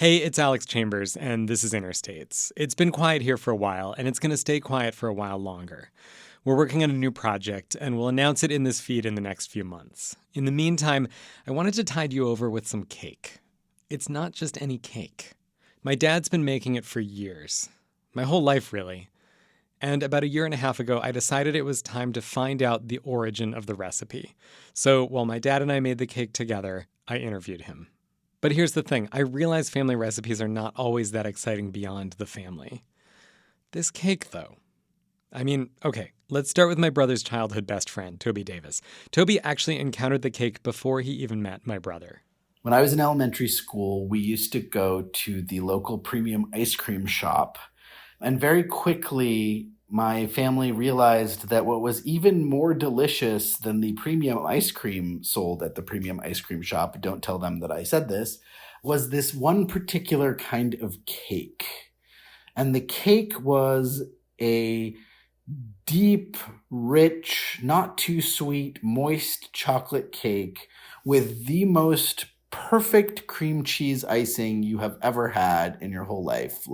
Hey, it's Alex Chambers, and this is Interstates. It's been quiet here for a while, and it's going to stay quiet for a while longer. We're working on a new project, and we'll announce it in this feed in the next few months. In the meantime, I wanted to tide you over with some cake. It's not just any cake. My dad's been making it for years. My whole life, really. And about a year and a half ago, I decided it was time to find out the origin of the recipe. So while my dad and I made the cake together, I interviewed him. But here's the thing. I realize family recipes are not always that exciting beyond the family. This cake, though. Okay, let's start with my brother's childhood best friend, Toby Davis. Toby actually encountered the cake before he even met my brother. When I was in elementary school, we used to go to the local premium ice cream shop. And very quickly, my family realized that what was even more delicious than the premium ice cream sold at the premium ice cream shop, don't tell them that I said this, was this one particular kind of cake. And the cake was a deep, rich, not too sweet, moist chocolate cake with the most perfect cream cheese icing you have ever had in your whole life.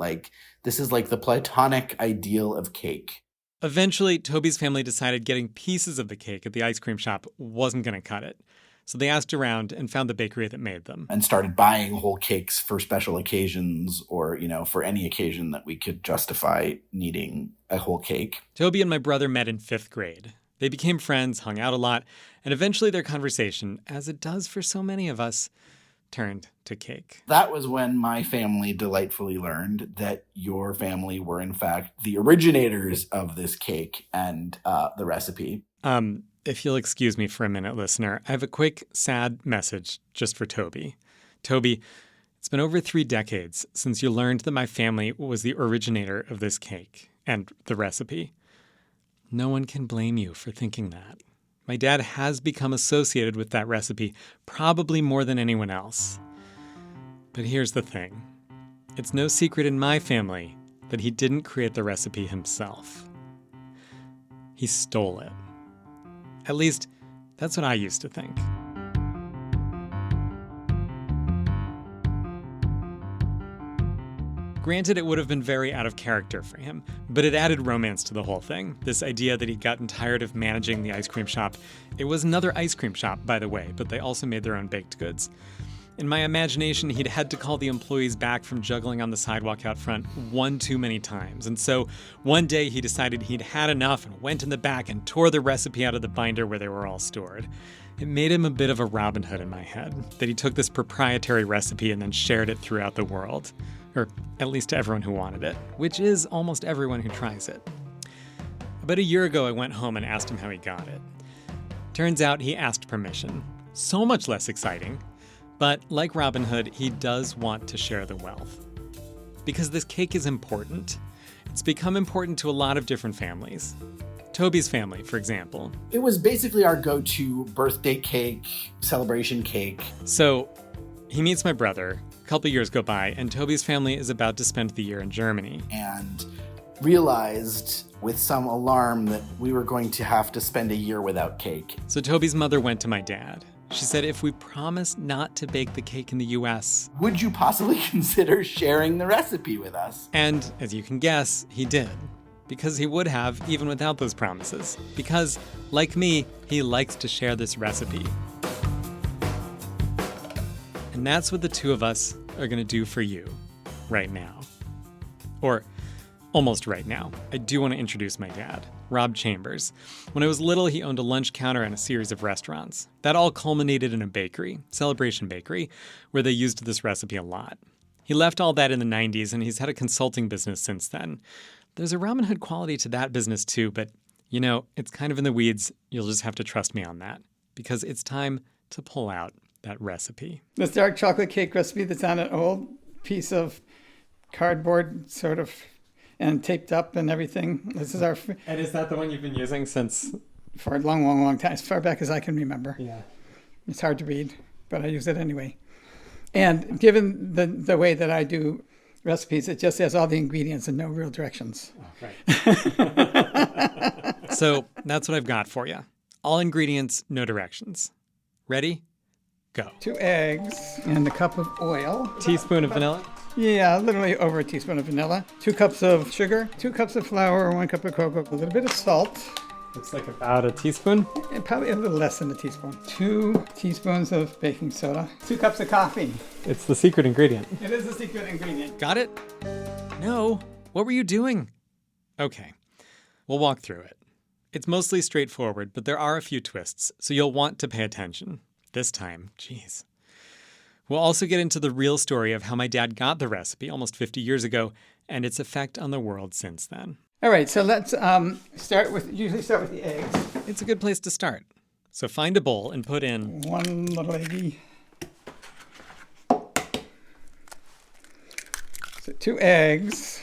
This is like the platonic ideal of cake. Eventually, Toby's family decided getting pieces of the cake at the ice cream shop wasn't going to cut it. So they asked around and found the bakery that made them. And started buying whole cakes for special occasions or, for any occasion that we could justify needing a whole cake. Toby and my brother met in 5th grade. They became friends, hung out a lot, and eventually their conversation, as it does for so many of us, turned to cake. That was when my family delightfully learned that your family were, in fact, the originators of this cake and the recipe. If you'll excuse me for a minute, listener, I have a quick, sad message just for Toby. Toby, it's been over 3 decades since you learned that my family was the originator of this cake and the recipe. No one can blame you for thinking that. My dad has become associated with that recipe, probably more than anyone else. But here's the thing. It's no secret in my family that he didn't create the recipe himself. He stole it. At least, that's what I used to think. Granted, it would have been very out of character for him, but it added romance to the whole thing. This idea that he'd gotten tired of managing the ice cream shop. It was another ice cream shop, by the way, but they also made their own baked goods. In my imagination, he'd had to call the employees back from juggling on the sidewalk out front one too many times. And so one day he decided he'd had enough and went in the back and tore the recipe out of the binder where they were all stored. It made him a bit of a Robin Hood in my head, that he took this proprietary recipe and then shared it throughout the world. Or at least to everyone who wanted it, which is almost everyone who tries it. About a year ago, I went home and asked him how he got it. Turns out he asked permission. So much less exciting. But like Robin Hood, he does want to share the wealth. Because this cake is important. It's become important to a lot of different families. Toby's family, for example. It was basically our go-to birthday cake, celebration cake. So he meets my brother. A couple years go by, and Toby's family is about to spend the year in Germany. And realized with some alarm that we were going to have to spend a year without cake. So Toby's mother went to my dad. She said if we promise not to bake the cake in the U.S., would you possibly consider sharing the recipe with us? And as you can guess, he did. Because he would have, even without those promises. Because, like me, he likes to share this recipe. And that's what the two of us are going to do for you right now. Or almost right now. I do want to introduce my dad, Rob Chambers. When I was little, he owned a lunch counter and a series of restaurants. That all culminated in a bakery, Celebration Bakery, where they used this recipe a lot. He left all that in the 90s, and he's had a consulting business since then. There's a Robin Hood quality to that business too, but, it's kind of in the weeds. You'll just have to trust me on that. Because it's time to pull out that recipe. This dark chocolate cake recipe that's on an old piece of cardboard, sort of, and taped up and everything. This is our... And is that the one you've been using since... For a long, long, long time, as far back as I can remember. Yeah. It's hard to read, but I use it anyway. And given the way that I do recipes, it just has all the ingredients and no real directions. Oh, right. So that's what I've got for you. All ingredients, no directions. Ready? Go. 2 eggs and a cup of oil. Teaspoon of vanilla? Yeah, literally over a teaspoon of vanilla. 2 cups of sugar, 2 cups of flour, 1 cup of cocoa, a little bit of salt. Looks like about a teaspoon. And probably a little less than a teaspoon. 2 teaspoons of baking soda. 2 cups of coffee. It's the secret ingredient. It is a secret ingredient. Got it? No. What were you doing? Okay. We'll walk through it. It's mostly straightforward, but there are a few twists, so you'll want to pay attention. This time, geez. We'll also get into the real story of how my dad got the recipe almost 50 years ago and its effect on the world since then. All right, so let's usually start with the eggs. It's a good place to start. So find a bowl and put in 1 little eggie. So 2 eggs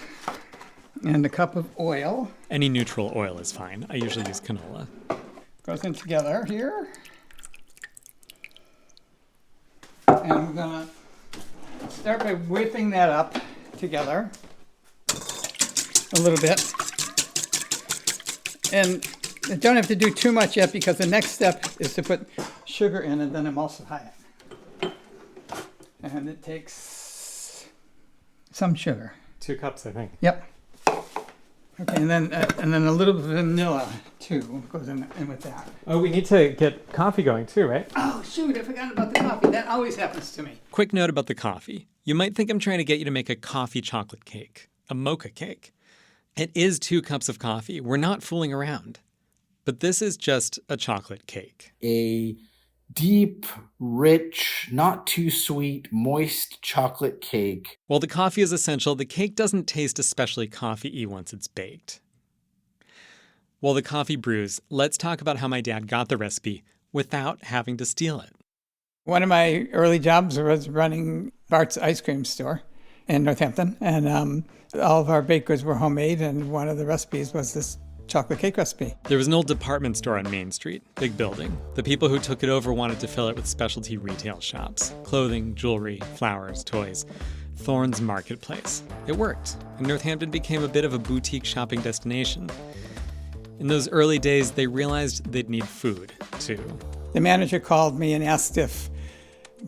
and a cup of oil. any neutral oil is fine. I usually use canola. Goes in together here. And I'm gonna start by whipping that up together a little bit. And I don't have to do too much yet because the next step is to put sugar in and then emulsify it. And it takes some sugar. 2 cups, I think. Yep. Okay, and then a little bit of vanilla too goes in with that. Oh, we need to get coffee going too, right? Oh shoot, I forgot about the coffee. That always happens to me. Quick note about the coffee. You might think I'm trying to get you to make a coffee chocolate cake, a mocha cake. It is 2 cups of coffee. We're not fooling around. But this is just a chocolate cake. A deep, rich, not too sweet, moist chocolate cake. While the coffee is essential, the cake doesn't taste especially coffee-y once it's baked. While the coffee brews, let's talk about how my dad got the recipe without having to steal it. One of my early jobs was running Bart's ice cream store in Northampton, and all of our baked goods were homemade, and one of the recipes was this chocolate cake recipe. There was an old department store on Main Street, big building. The people who took it over wanted to fill it with specialty retail shops, clothing, jewelry, flowers, toys. Thorne's Marketplace. It worked, and Northampton became a bit of a boutique shopping destination. In those early days, they realized they'd need food, too. The manager called me and asked if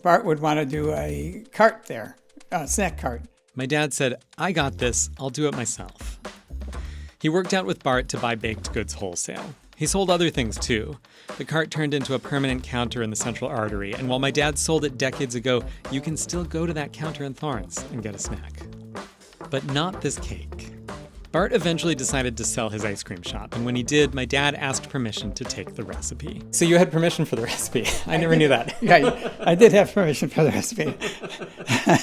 Bart would want to do a cart there, a snack cart. My dad said, "I got this, I'll do it myself." He worked out with Bart to buy baked goods wholesale. He sold other things too. The cart turned into a permanent counter in the central artery, and while my dad sold it decades ago, you can still go to that counter in Thorne's and get a snack. But not this cake. Bart eventually decided to sell his ice cream shop, and when he did, my dad asked permission to take the recipe. So you had permission for the recipe. I never knew that. Yeah, I did have permission for the recipe.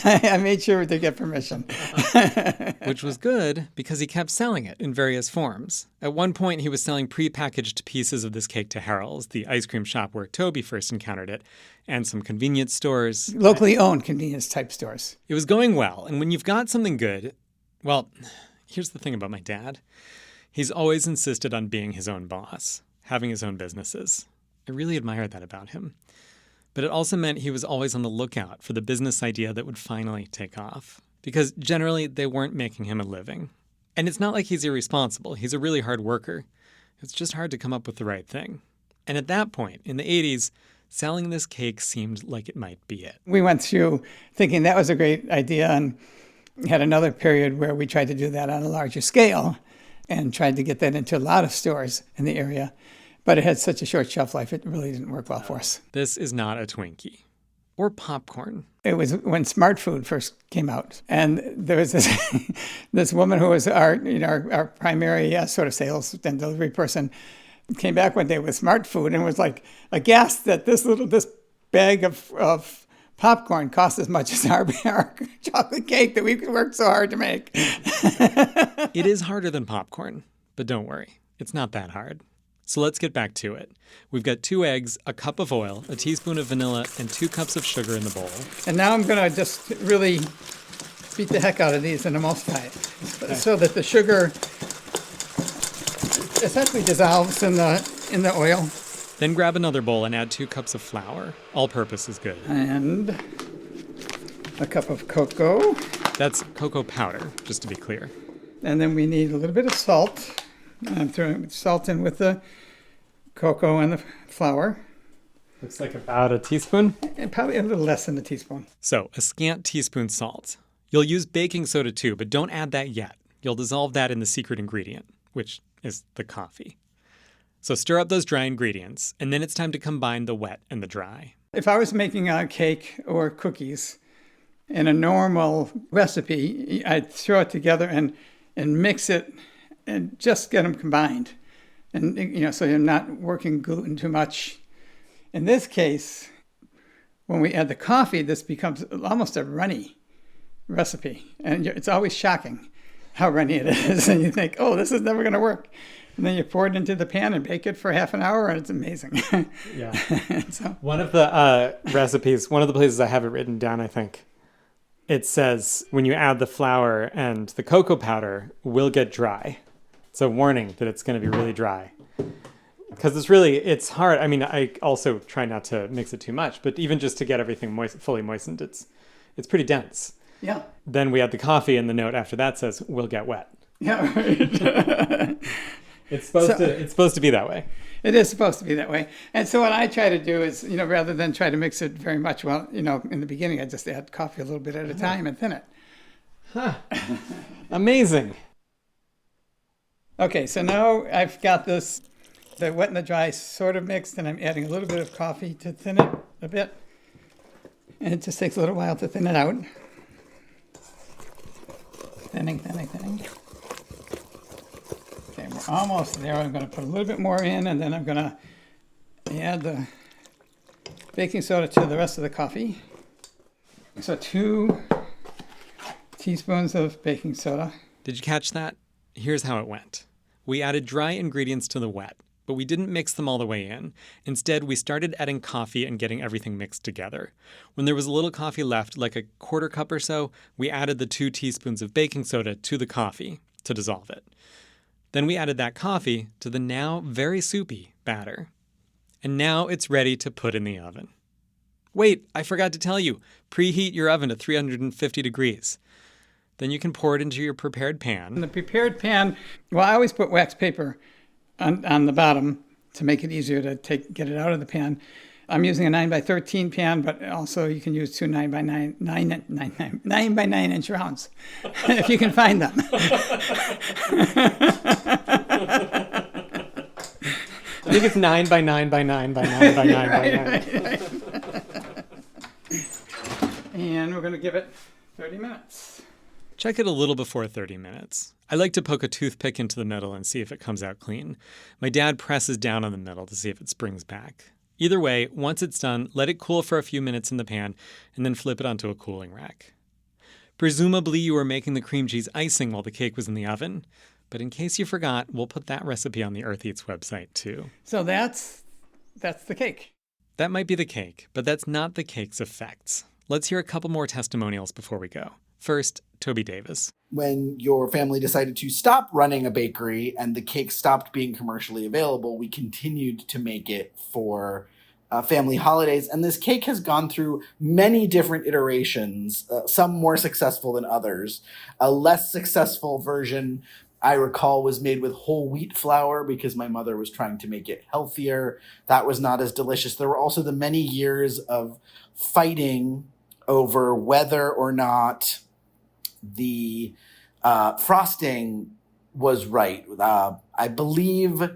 I made sure to get permission. Which was good because he kept selling it in various forms. At one point, he was selling prepackaged pieces of this cake to Harold's, the ice cream shop where Toby first encountered it, and some convenience stores. Locally owned convenience type stores. It was going well, and when you've got something good, well, here's the thing about my dad. He's always insisted on being his own boss, having his own businesses. I really admired that about him. But it also meant he was always on the lookout for the business idea that would finally take off. Because generally, they weren't making him a living. And it's not like he's irresponsible. He's a really hard worker. It's just hard to come up with the right thing. And at that point, in the 80s, selling this cake seemed like it might be it. We went through thinking that was a great idea and had another period where we tried to do that on a larger scale and tried to get that into a lot of stores in the area. But it had such a short shelf life, it really didn't work well for us. This is not a Twinkie. Or popcorn. It was when Smart Food first came out. And there was this this woman who was our primary sort of sales and delivery person, came back one day with Smart Food and was like aghast that this bag of popcorn cost as much as our chocolate cake that we worked so hard to make. It is harder than popcorn, but don't worry, it's not that hard. So let's get back to it. We've got 2 eggs, a cup of oil, a teaspoon of vanilla, and 2 cups of sugar in the bowl. And now I'm going to just really beat the heck out of these and emulsify it so that the sugar essentially dissolves in the oil. Then grab another bowl and add 2 cups of flour. All-purpose is good. And a cup of cocoa. That's cocoa powder, just to be clear. And then we need a little bit of salt. I'm throwing salt in with the cocoa and the flour. Looks like about a teaspoon. And probably a little less than a teaspoon. So a scant teaspoon salt. You'll use baking soda too, but don't add that yet. You'll dissolve that in the secret ingredient, which is the coffee. So stir up those dry ingredients, and then it's time to combine the wet and the dry. If I was making a cake or cookies in a normal recipe, I'd throw it together and mix it and just get them combined. And, so you're not working gluten too much. In this case, when we add the coffee, this becomes almost a runny recipe. And it's always shocking how runny it is. And you think, oh, this is never going to work. And then you pour it into the pan and bake it for half an hour, and it's amazing. Yeah. So, one of the recipes, one of the places I have it written down, I think, it says when you add the flour and the cocoa powder, will get dry. It's a warning that it's going to be really dry. Because it's hard. I mean, I also try not to mix it too much, but even just to get everything fully moistened, it's pretty dense. yeah. Then we add the coffee, and the note after that says, will get wet. Yeah, right. It's supposed to be that way. It is supposed to be that way. And so what I try to do is, rather than try to mix it very much, in the beginning, I just add coffee a little bit at a time and thin it. Huh. Amazing. Okay, so now I've got the wet and the dry sort of mixed, and I'm adding a little bit of coffee to thin it a bit. And it just takes a little while to thin it out. Thinning. Okay, we're almost there. I'm going to put a little bit more in, and then I'm going to add the baking soda to the rest of the coffee. So 2 teaspoons of baking soda. Did you catch that? Here's how it went. We added dry ingredients to the wet, but we didn't mix them all the way in. Instead, we started adding coffee and getting everything mixed together. When there was a little coffee left, like a quarter cup or so, we added the 2 teaspoons of baking soda to the coffee to dissolve it. Then we added that coffee to the now very soupy batter. And now it's ready to put in the oven. Wait, I forgot to tell you, preheat your oven to 350 degrees. Then you can pour it into your prepared pan. In the prepared pan, well, I always put wax paper on the bottom to make it easier to get it out of the pan. I'm using a 9x13 pan, but also you can use 2 9x9 inch rounds if you can find them. I think it's 9x9x9x9x9x9. Right. And we're going to give it 30 minutes. Check it a little before 30 minutes. I like to poke a toothpick into the middle and see if it comes out clean. My dad presses down on the middle to see if it springs back. Either way, once it's done, let it cool for a few minutes in the pan and then flip it onto a cooling rack. Presumably you were making the cream cheese icing while the cake was in the oven, but in case you forgot, we'll put that recipe on the Earth Eats website too. So that's the cake. That might be the cake, but that's not the cake's effects. Let's hear a couple more testimonials before we go. First, Toby Davis. When your family decided to stop running a bakery and the cake stopped being commercially available, we continued to make it for family holidays. And this cake has gone through many different iterations, some more successful than others. A less successful version, I recall, was made with whole wheat flour because my mother was trying to make it healthier. That was not as delicious. There were also the many years of fighting over whether or not the frosting was right. I believe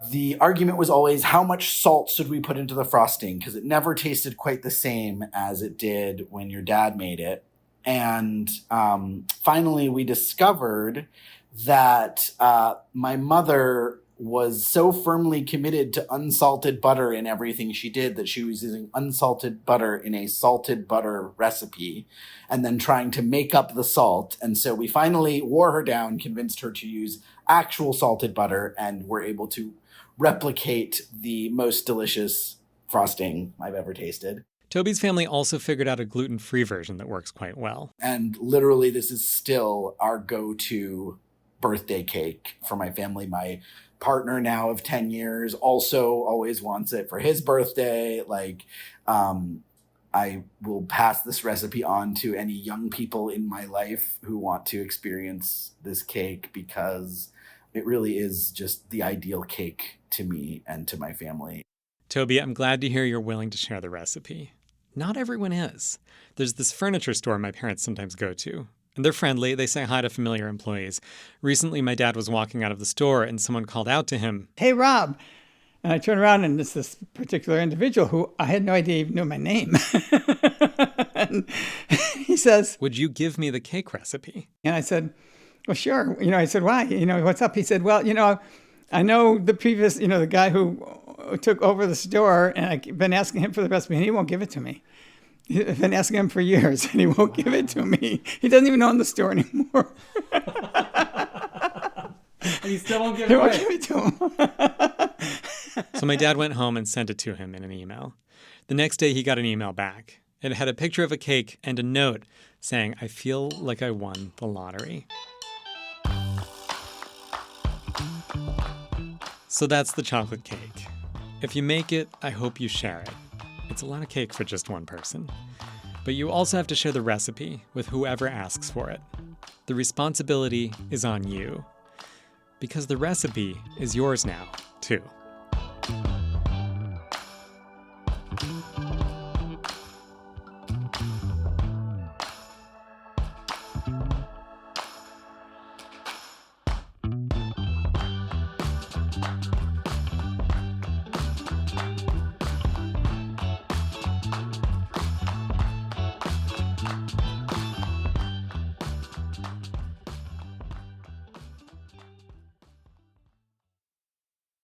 the argument was always how much salt should we put into the frosting, because it never tasted quite the same as it did when your dad made it. And finally, we discovered that my mother was so firmly committed to unsalted butter in everything she did that she was using unsalted butter in a salted butter recipe and then trying to make up the salt. And so we finally wore her down, convinced her to use actual salted butter, and were able to replicate the most delicious frosting I've ever tasted. Toby's family also figured out a gluten-free version that works quite well. And literally, this is still our go-to birthday cake for my family. My partner now of 10 years also always wants it for his birthday. I will pass this recipe on to any young people in my life who want to experience this cake, because it really is just the ideal cake to me and to my family. Toby, I'm glad to hear you're willing to share the recipe. Not everyone is. There's this furniture store my parents sometimes go to. And they're friendly. They say hi to familiar employees. Recently, my dad was walking out of the store and someone called out to him, "Hey, Rob." And I turn around and it's this particular individual who I had no idea even knew my name. And he says, "Would you give me the cake recipe?" And I said, "Well, sure." I said, "Why? What's up?" He said, "Well, I know the previous, the guy who took over the store, and I've been asking him for the recipe, and he won't give it to me. I've been asking him for years, and he won't give it to me. He doesn't even own the store anymore." And he still won't give it away. He won't give it to him. So my dad went home and sent it to him in an email. The next day, he got an email back. It had a picture of a cake and a note saying, "I feel like I won the lottery." So that's the chocolate cake. If you make it, I hope you share it. It's a lot of cake for just one person. But you also have to share the recipe with whoever asks for it. The responsibility is on you. Because the recipe is yours now, too.